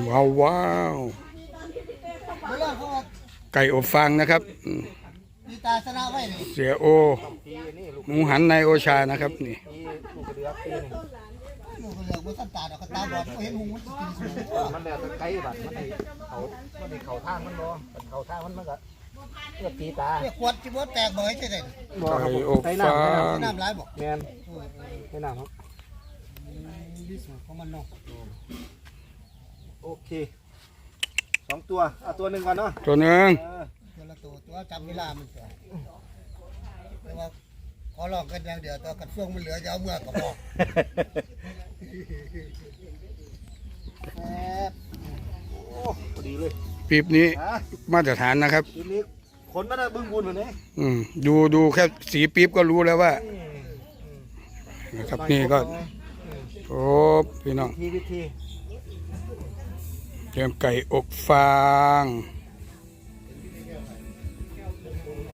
ว้าวว้าว เวลาเขาว่า ไก่อบฟางนะครับ มีตาชนะไว้นี่ เสียโอหมูหันในโอชานะครับนี่ ลูกกระเดือกปีหนึ่ง ลูกเหลืองบ่ทันตาดอกตาบอดบ่เห็นหูมันกินสูง มันแล้วแต่ไก่บัดมันได้เข่าทางมันบ่เข่าทางมันก็เลือดตีตา เรียกขวดสิบ่แตกบ่ให้จังได๋ บ่ครับ ไก่ ผม อบ ใส่ ฟา น้ำ ง น้ำหลายบ่ แมนใส่น้ำครับ ดีสุดของมันเนาะ โอเค2ตัวเอาตัวหนึ่งก่อนเนาะ ตัวหนึ่ง ตัวละตัวจำเวลามันก่อนแต่ว่าขอลองกันอย่างเดียวตัวกันช่วงมันเหลือจะเอาเมื่อก็พอแซ่บ โอ้พอดีเลย ปีบนี้ ฮะ มาตรฐานนะครับ ทีนี้ขนมันบึ้งบุญเหมือนนี้ ดูแค่สีปีบก็รู้แล้วว่านะครับนี่ก็โอ้พี่น้อง วิธี เตรียมไก่อบฟาง เ